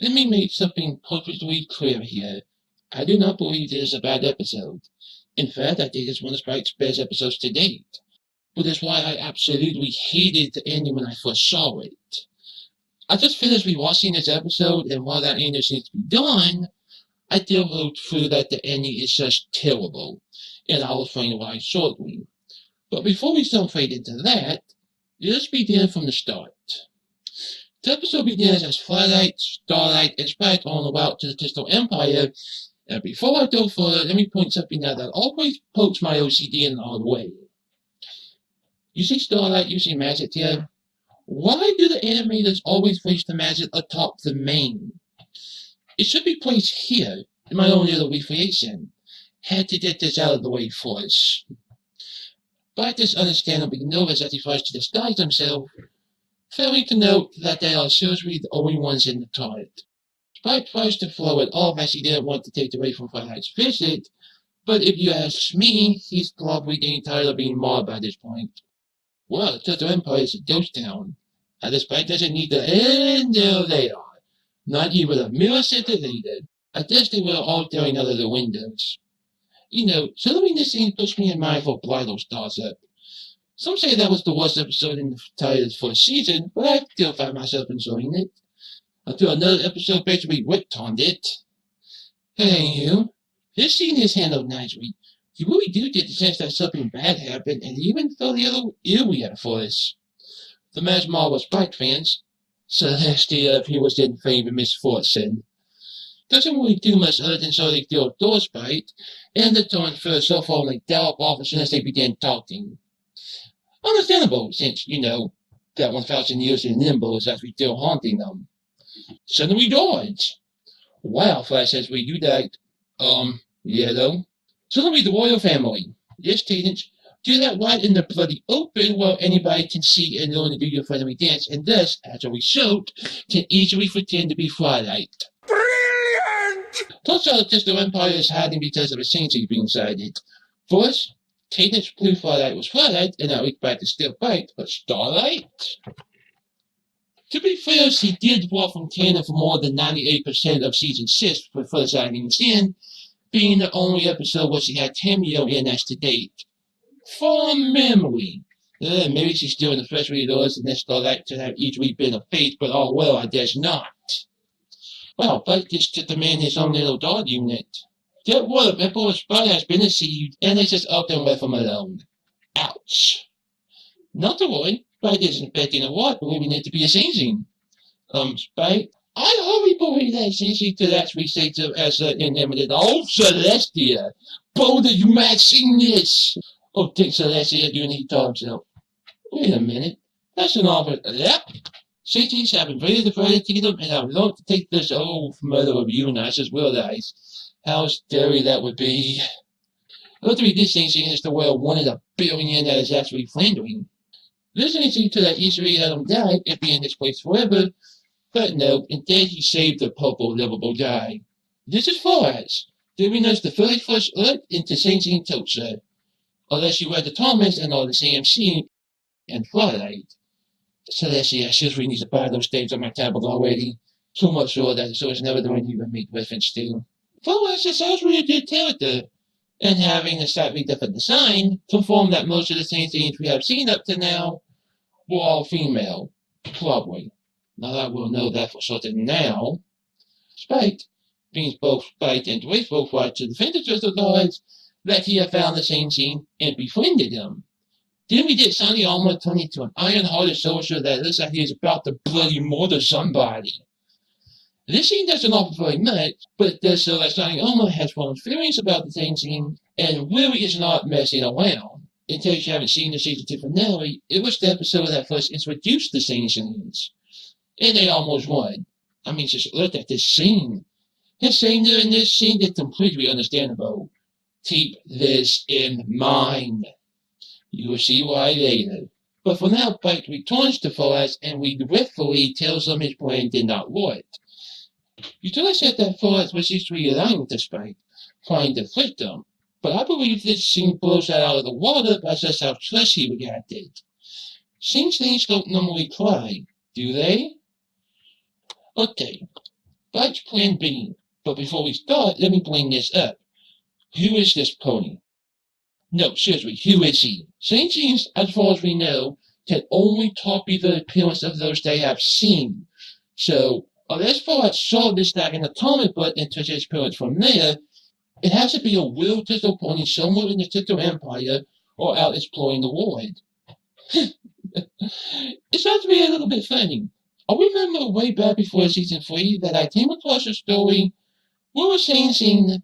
Let me make something perfectly clear here. I do not believe this is a bad episode. In fact, I think it's one of Spike's best episodes to date. But that's why I absolutely hated the ending when I first saw it. I just finished rewatching this episode, and while that ending seems to be done, I still hold true that the ending is just terrible, and I will explain why shortly. But before we jump right into that, let's begin from the start. The episode begins as Twilight, Starlight, and Spike are on the route to the Crystal Empire, and before I go further, let me point something out that always pokes my OCD in an odd way. You see Starlight using magic here? Why do the animators always place the magic atop the mane? It should be placed here, in my own little recreation. Had to get this out of the way first. Spike is understandably nervous as he tries to disguise himself, failing to note that they are seriously the only ones in the turret. Spike tries to throw it off as he didn't want to take away from Twilight's visit, but if you ask me, he's probably getting tired of being mobbed by this point. Well, the Crystal Empire is a ghost town, and Spike doesn't need to, and there they are. Not even a millisecond later. I guess they were all staring out of the windows. You know, suddenly this scene puts me in mind for Bridal Stars Up. Some say that was the worst episode in the entire first season, but I still find myself enjoying it. Until another episode basically whipped on it. Hey, you. This scene is handled nicely. You really do get the sense that something bad happened, and even felt a little eerie at first. The mass mob was Spike fans. Celestia appears in fame and misfortune. Doesn't really do much other than show they feel adore Spike, and the tone first so far like gallop off as soon as they began talking. Understandable, since, that 1,000 years in limbo is actually still haunting them. Suddenly dodge. Wow, Flash says we do that. Yeah though. Suddenly the royal family. Yes, Cadence, do that right in the bloody open where anybody can see and learn to do your friendly dance, and thus, as a result, can easily pretend to be Twilight. Brilliant! Turns out the Crystal Empire is hiding because of a changeling being sighted. First, Cadence blew Twilight was Twilight, and now we're back to still Spike, but Starlight? To be fair, she did walk from canon for more than 98% of season 6 for first signing in, being the only episode where she had cameo in as to date. From memory. Maybe she's still in the flesh readers and then Starlight could have easily been a fate, but oh well, I guess not. Well, Spike gets to demand his own little dog unit. That water pimple of Spike has been deceived, and they just up and left him alone. Ouch. Not to worry, Spike isn't expecting a what, believing it to be a changing. Spike, I hardly believe that changing to actually say to as an inanimate. Oh, Celestia! Both of you matching this! Oh, think Celestia, you need to talk himself. Wait a minute. That's an offer. Yep. Cities have invaded the Fairy Kingdom and have learned to take this old mother of you, and I just realized how scary that would be. Luckily, this changing is the world 1 in a billion that is actually floundering. Listening to that easily let him die and be in this place forever, but no, instead he saved the purple livable guy. This is Flores, giving us the very first look into changing culture. Unless you read the Thomas and all the CMC and Twilight. Celestia seriously needs to buy those things on my tablet already. So much so that the source never going to even make reference to. Flores is actually a good character, and having a slightly different design confirmed that most of the same things we have seen up to now were all female. Probably. Now that we'll know that for certain now. Spike, being both Spike and grateful for to defend the Crystal Guards, that he had found the same scene and befriended him. Then we get Sonny Alma turn into an iron-hearted soldier that looks like he's about to bloody murder somebody. This scene doesn't offer very much, but it does show that Sonny Alma has strong feelings about the same scene and really is not messing around. In case you haven't seen the season 2 finale, it was the episode that first introduced the Changelings. And they almost won. I mean, just look at this scene. His saying there in this scene is completely understandable. Keep this in mind. You will see why later. But for now, Spike returns to Flores and regretfully tells him his plan did not work. You could have said that Flores was just relying to Spike, trying to flick them, but I believe this scene blows that out of the water by just how stressed he reacted. Changelings don't normally cry, do they? Okay. Spike's plan B. But before we start, let me bring this up. Who is this pony? No, seriously, who is he? Changelings, as far as we know, can only copy the appearance of those they have seen. So, unless Fallout saw this like an atomic book and took his appearance from there, it has to be a real digital pony somewhere in the Digital Empire or out exploring the world. It starts to be a little bit funny. I remember way back before Season 3 that I came across a story where a Changeling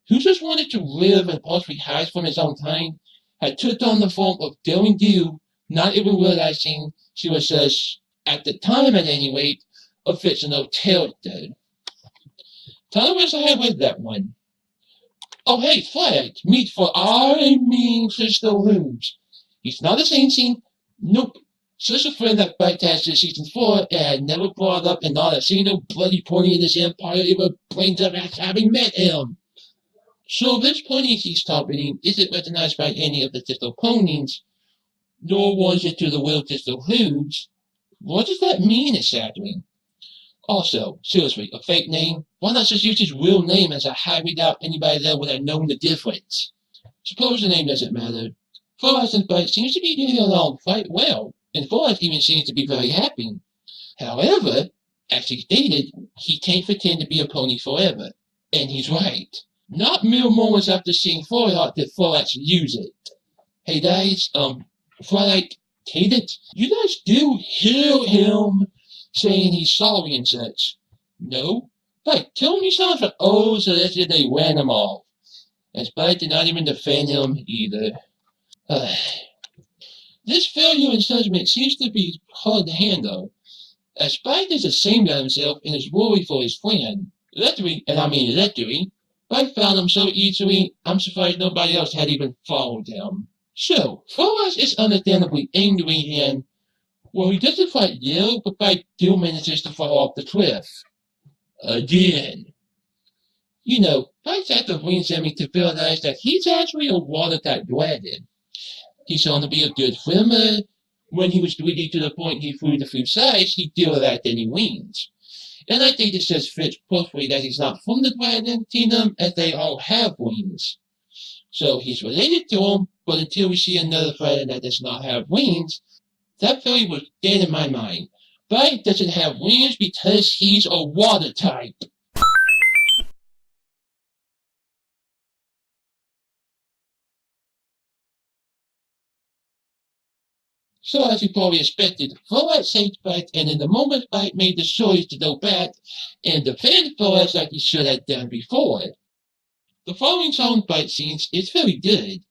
who just wanted to live and possibly hide from his own kind had took on the form of Daring Do, not even realizing she was just, at the time at any rate, a fictional character. Tell us I read that one. Oh hey, Fred, meet for I mean Sister Rooms. He's not a Changeling. Nope. Just a friend that bypassed Season 4 and had never brought up and not a single bloody pony in this empire ever brings up as having met him. So this pony he's targeting isn't recognized by any of the digital ponies, nor was it to the real digital hoods. What does that mean exactly? Also, seriously, a fake name? Why not just use his real name as a highway doubt anybody there would have known the difference? Suppose the name doesn't matter. Forrest and Bite seems to be getting along quite well, and Forrest even seems to be very happy. However, as he stated, he can't pretend to be a pony forever. And he's right. Not mere moments after seeing Forrest did Forrest use it. Hey guys, Forrest, Cadence, you guys do hear him saying he's sorry and such. No? But tell me something. Oh, so that's it, they ran him off. And Spike did not even defend him either. This failure in judgment seems to be hard to handle, as Spike is ashamed of himself and is worried for his friend. Literally, and I mean literally, Spike found him so easily, I'm surprised nobody else had even followed him. So, Forrest is understandably angry and, well, he doesn't fight Yale, but Spike still manages to fall off the cliff. Again. You know, Spike had to bring Sammy to realize that he's actually a water-type dragon. He's shown to be a good swimmer. When he was ready to the point he flew the few sides, he deal with that any wings. And I think it just fits perfectly that he's not from the dragon kingdom, as they all have wings. So he's related to them, but until we see another dragon that does not have wings, that theory was dead in my mind. Spike doesn't have wings because he's a water type. So as you probably expected, Forrest saved Spike, and in the moment Spike made the choice to go back and defend Forrest like he should have done before. The following song fight scenes is very good,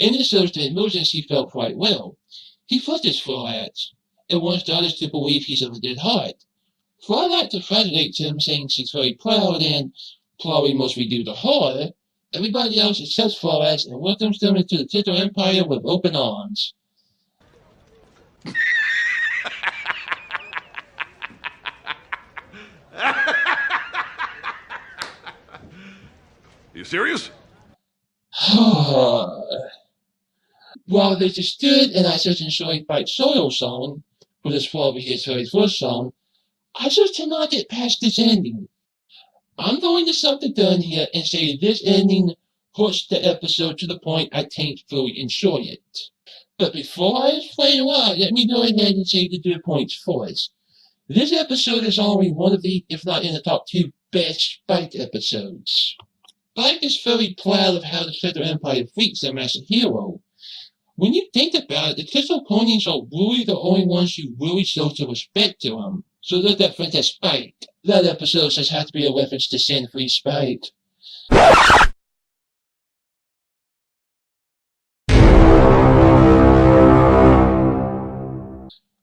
and it shows the emotions he felt quite well. He flutters Forrest, and wants the others to believe he's of a good heart. Forrest congratulates him, saying she's very proud and, probably mostly due to her, everybody else accepts Forrest and welcomes them into the Digital Empire with open arms. You serious? While they just stood and I just enjoyed Spike's solo song, which is probably his very first song, I just cannot get past this ending. I'm going to stop the gun here and say this ending pushed the episode to the point I can't fully enjoy it. But before I explain why, let me go ahead and say the good points first. This episode is already one of the, if not in the top 2, best Spike episodes. Spike is very proud of how the Digital Empire treats him as a hero. When you think about it, the Digital Ponies are really the only ones who really show some respect to him. So there's that friend as Spike. That episode just has to be a reference to Sin Free Spike.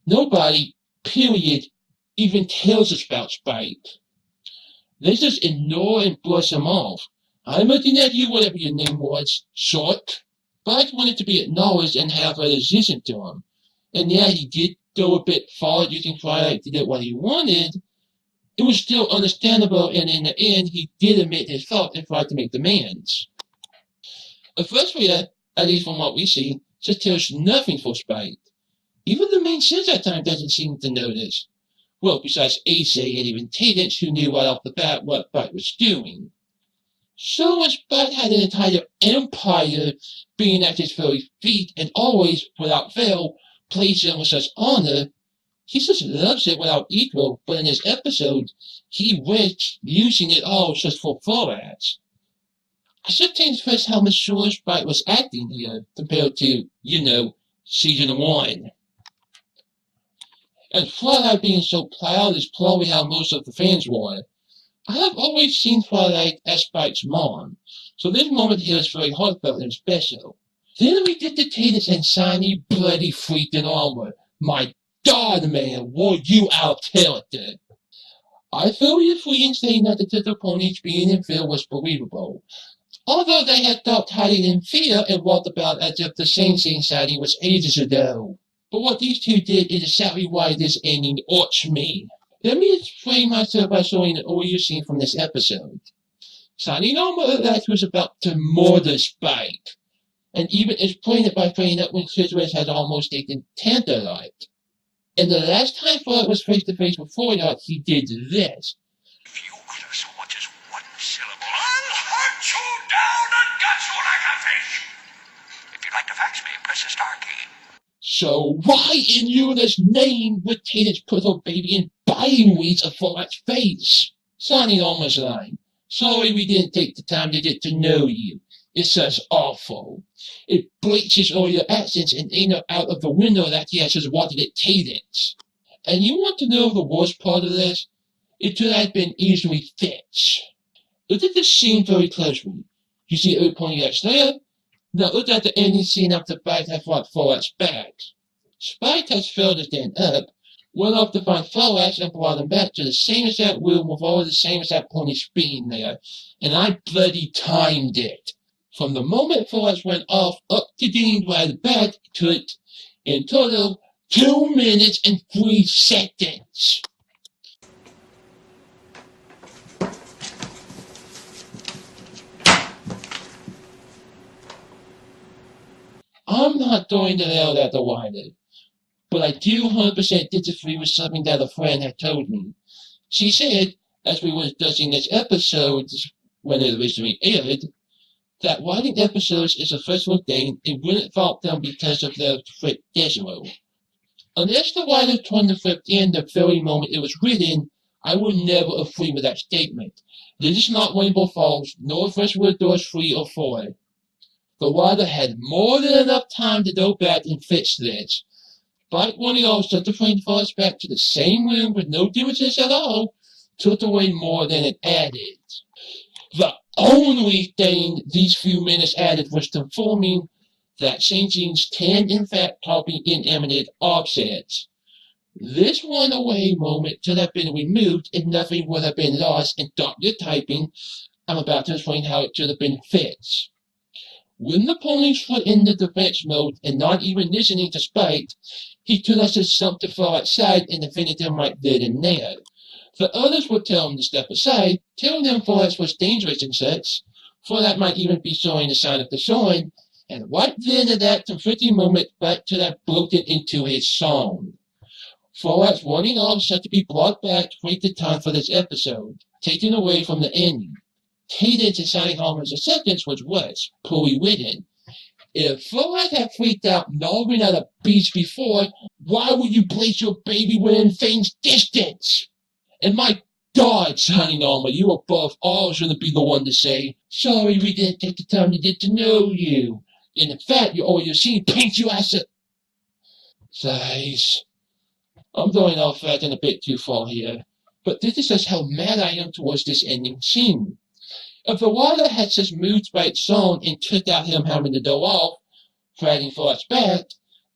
Nobody, period, even tells us about Spike. They just ignore and brush him off. I'm looking at you, whatever your name was, short. Spike wanted to be acknowledged and have others listen to him. And yeah, he did go a bit far using Twilight to get what he wanted. It was still understandable, and in the end, he did admit his fault and tried to make demands. The first reader, at least from what we see, just tells nothing for Spike. Even the main sis at times doesn't seem to notice. Well, besides Asa and even Cadence, who knew right off the bat what Spike was doing. So when Spike had an entire empire being at his very feet and always, without fail, placed him with such honor, he just loves it without equal, but in this episode, he went using it all just for formats. I sometimes first how mature Spike was acting here compared to, season 1. And Twilight being so proud is probably how most of the fans were. I have always seen Twilight as Spike's mom, so this moment here is very heartfelt and special. Then we get to Cadence and shiny, bloody, freaking armor. My God, man, were you out character? I feel you free in saying that the Tittle Ponies being in fear was believable. Although they had stopped hiding in fear and walked about as if the Changeling sighting was ages ago. But what these two did is exactly why this ending irks me. Let me explain myself by showing an earlier scene from this episode. Signing on that was about to murder Spike, and even explain it by framing up when Citrus had almost taken Tantalite. And the last time Floyd was face to face with Floyd, he did this. If you utter so much as one syllable, I'll hunt you down and gut you like a fish. If you'd like to fax me, press the star key. So why in Eunice's name would Cadence put her baby in biting weeds of Floyd's face? Signing almost line. Sorry we didn't take the time to get to know you. It's just awful. It bleaches all your accents and ain't out of the window that he has just wanted at Cadence. And you want to know the worst part of this? It could have been easily fixed. Look at this scene very closely. You see Old Pontiac's there? Now look at the ending scene after Spike has fought Floyd's back. Spike has failed to stand up, went off to find Floyd and brought him back to the same exact room with all the same exact ponies being there, and I bloody timed it. From the moment Floyd went off up to getting right back to it, in total, 2 minutes and 3 seconds. I'm not going to yell that the wider, but I do 100% disagree with something that a friend had told me. She said, as we were discussing this episode when it originally aired, that writing episodes is a stressful thing and wouldn't fault them because of their strict schedule. Unless the writer turned the script in the very moment it was written, I would never agree with that statement. This is not Rainbow Falls, nor Freshwood Doors 3 or 4. The writer had more than enough time to go back and fix this. Spike wanting all set the frame Forrest back to the same room with no differences at all, took away more than it added. The only thing these few minutes added was confirming that Changelings can in fact copy inanimate objects. This one away moment could have been removed and nothing would have been lost in Dr. Typing. I'm about to explain how it should have been fixed. When the ponies were in the defense mode and not even listening to Spike, he could have just jumped to far outside and defended them right then and there. The others would tell him to step aside, telling them Forrest was dangerous and such, for that might even be showing a sign of the showing, and right then at that conflicting moment, Spike could have broken into his song. Forrest wanting all set to be brought back to wait the time for this episode, taken away from the ending. Cadence and Sally Harmon's acceptance was worse, poorly written. If Floyd had freaked out gnawing at a beast before, why would you place your baby within fame's distance? And my God, Sally Harmon, you above all shouldn't be the one to say, sorry we didn't take the time to get to know you. And in fact, all you're seeing paints you as a... Size. I'm going off that and a bit too far here, but this is just how mad I am towards this ending scene. If the water had just moved by its own and took out him having to go off, fighting for us back,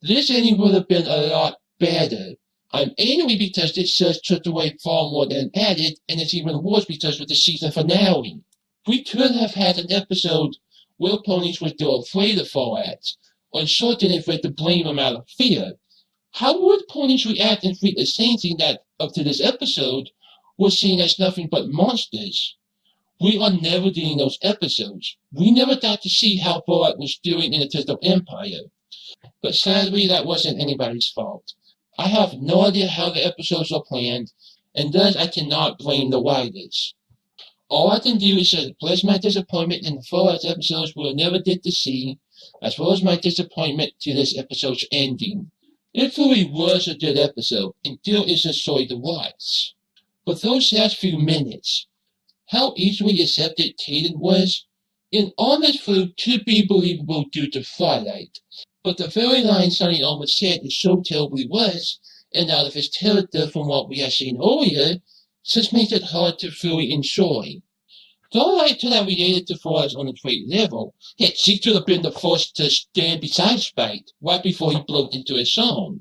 this ending would have been a lot better. I'm angry because this just took away far more than added, and it's even worse because of the season finale. We could have had an episode where ponies were still afraid of Fallouts, or certain if we had to blame them out of fear. How would ponies react and treat the same thing that, up to this episode, was seen as nothing but monsters? We are never getting those episodes. We never got to see how Fallout was doing in the Tittle Empire. But sadly, that wasn't anybody's fault. I have no idea how the episodes are planned, and thus I cannot blame the writers. All I can do is express my disappointment in the Fallout episodes we never get to see, as well as my disappointment to this episode's ending. It really was a good episode, until it's a story to watch. But those last few minutes, how easily accepted Tatum was, in honest food could be believable due to Twilight. But the very line Sonny almost said is so terribly worse, and out of his character from what we have seen earlier, just makes it hard to fully enjoy. Twilight could have related to Forrest on a great level, yet she could have been the first to stand beside Spike right before he broke into a song.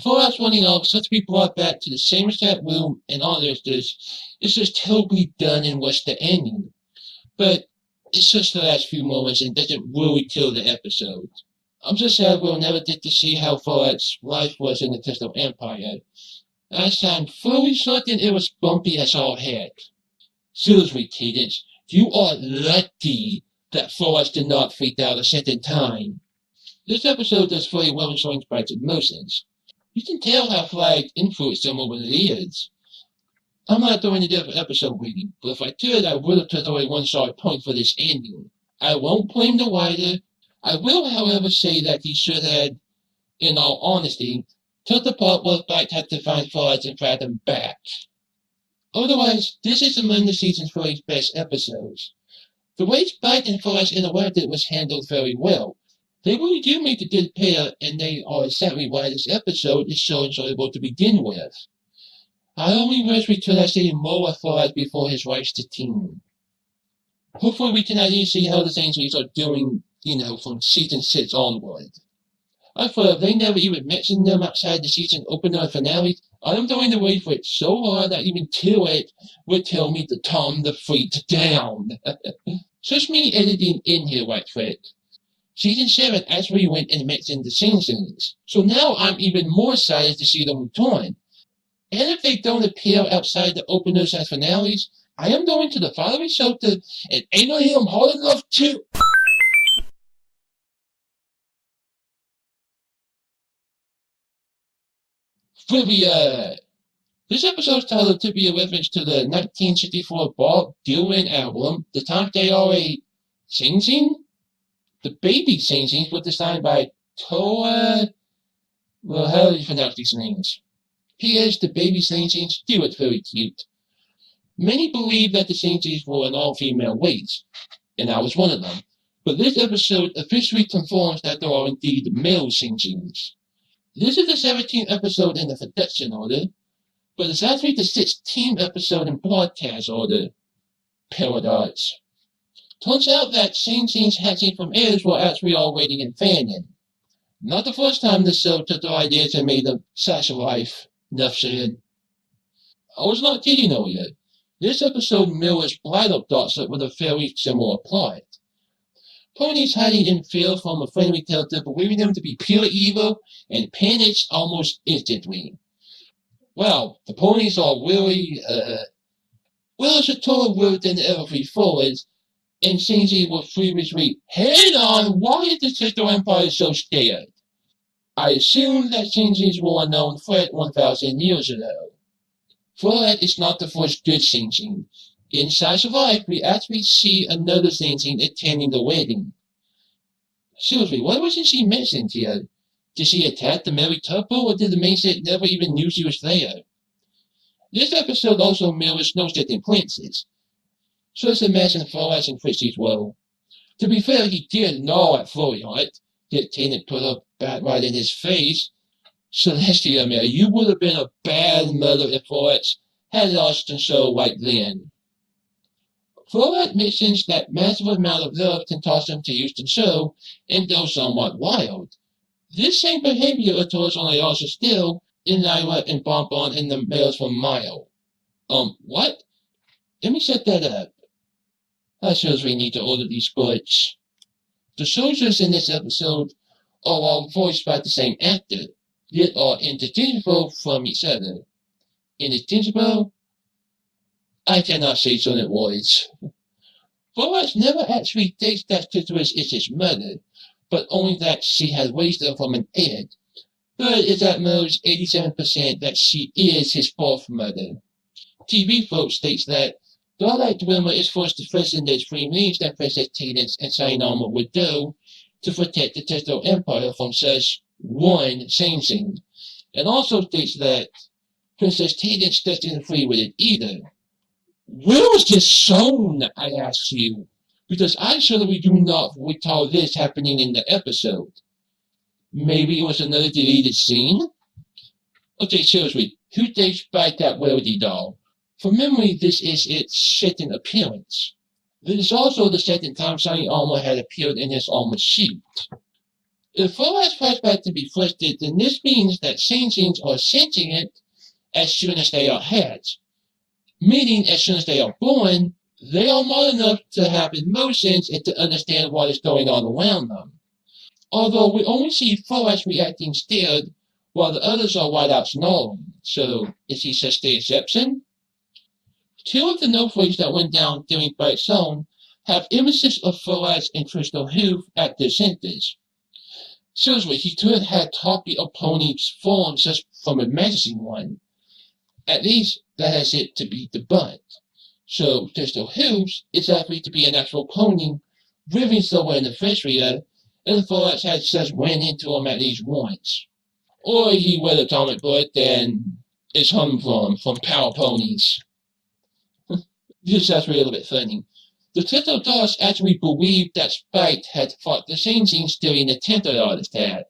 Forrest running off such to be brought back to the same exact room and all this is just terribly done and was the ending. But it's just the last few moments and doesn't really kill the episode. I'm just sad we'll never get to see how Forrest's life was in the Crystal Empire. As I'm fully certain it was bumpy as all heck. Seriously, Cadence, you are lucky that Forrest did not freak out a second time. This episode does very well in showing Spike's emotions. You can tell how Flag influenced him over the years. I'm not doing a different episode reading, but if I could, I would have took away one solid point for this ending. I won't blame the writer. I will, however, say that he should have, in all honesty, took the part where Spike had to find Forrest and drag him back. Otherwise, this is among the season's very best episodes. The way Spike and Forrest interacted was handled very well. They really do make a good pair, and they are exactly why this episode is so enjoyable to begin with. I only wish we could have seen more of Forrest before his rise to teen. Hopefully we can at least see how the Changelings are doing, from season 6 onward. I thought if they never even mentioned them outside the season opener and finale, I'm going to wait for it so hard that even till it would tell me to calm the freak down. Just me editing in here right quick. Season 7 actually went and mentioned the Changelings, so now I'm even more excited to see them return. And if they don't appear outside the openers and finales, I am going to the following shelter and aim at him hard enough to... Trivia! This episode's title could be a reference to the 1964 Bob Dylan album, The Times They Are a Changeling? The baby Changelings were designed by Toa... Well, how do you pronounce these names? P.S. The baby Changelings do look very cute. Many believe that the Changelings were an all-female race, and I was one of them. But this episode officially confirms that there are indeed male Changelings. This is the 17th episode in the production order, but it's actually the 16th episode in broadcast order. Paradox. Turns out that Changelings hatching from eggs were actually already in canon. Not the first time the show took their ideas and made them slice of life. Enough said. I was not kidding earlier. This episode mirrors bridal thoughts that with a very similar plot. Pony's hiding in fear from a friendly character, believing them to be pure evil, and panics almost instantly. Well, the ponies are really, it's a total word than ever before, and Shinji was previously head on why is the Crystal Empire so scared? I assume that Shinji's were a known threat 1,000 years ago. Threat is not the first good Shinji. In Slice of Life, we actually see another Shinji attending the wedding. Seriously, why wasn't she mentioned here? Did she attack the married couple, or did the main set never even knew she was there? This episode also mirrors No Setting Princess. So let's imagine Forrest and Chrissy's role. To be fair, he did gnaw at Florian, yet Tatum put a bat right in his face. Celestia, Mary, you would have been a bad mother if Forrest had lost control right then. Forrest mentions that massive amount of love can cause him to use control and go somewhat wild. This same behavior occurs on a larger scale in Lyra and Bonbon in the males from Mile. What? Let me set that up. I suppose we need to order these goods. The soldiers in this episode are all voiced by the same actor, yet are interchangeable from each other. Interchangeable? I cannot say certain words. Forrest never actually thinks that Citrus is his mother, but only that she has raised her from an egg. but it's at most 87% that she is his fourth mother. TV Folks states that Starlight Wilma is forced to listen to three means that Princess Cadence and Saint Alma would do to protect the Testo Empire from such one Changeling. It also states that Princess Cadence doesn't agree with it either. Where was this shown, I ask you? Because I certainly do not recall this happening in the episode. Maybe it was another deleted scene? Okay, seriously, who takes back that Weldy doll? From memory, this is its second appearance. This is also the second time Sunny Alma had appeared in his Alma sheet. If Boaz flashback to be twisted, then this means that changelings are sentient as soon as they are hatched. Meaning, as soon as they are born, they are smart enough to have emotions and to understand what is going on around them. Although we only see Boaz reacting scared, while the others are wide out snarling. So, is he just the exception? Two of the snowflakes that went down during Bright Zone have images of Boaz and Crystal Hoof at their centers. Seriously, he could have had Talkie or Pony's form just from imagining one. At least, that has it to be the butt. So, Crystal Hoofs is likely to be an actual pony living somewhere in the fresh area, and Boaz has just ran into him at least once. Or he read a comic book and is hung from Power Ponies. This is really a little bit funny. The Tento Dolls actually believed that Spite had fought the same things during the Tento Artist attack.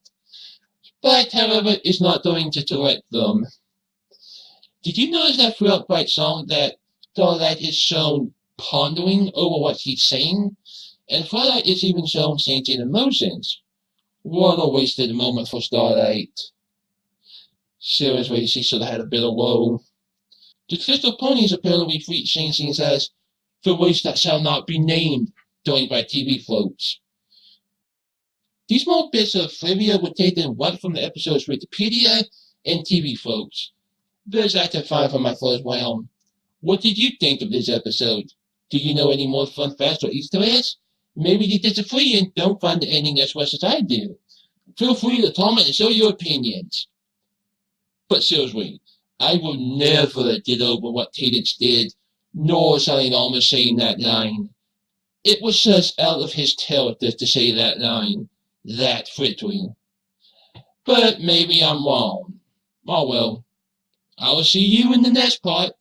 Spite, however, is not going to correct them. Did you notice that throughout Bright Song that Starlight is shown pondering over what he's saying? And Starlight is even shown changing emotions. What a wasted moment for Starlight. Seriously, she should have had a bit of woe. The Crystal Ponies apparently treat changelings as the race that shall not be named, joined by TV Floats. These small bits of trivia were taken right from the episode's Wikipedia and TV Floats. There's Active 5 on my first round. What did you think of this episode? Do you know any more fun facts or Easter eggs? Maybe you disagree and don't find the ending as much as I do. Feel free to comment and show your opinions. But seriously, I will never get over what Cadence did, nor Sunny Alma saying that line. It was just out of his character to say that line, that quickly. But maybe I'm wrong. Oh well. I'll see you in the next part.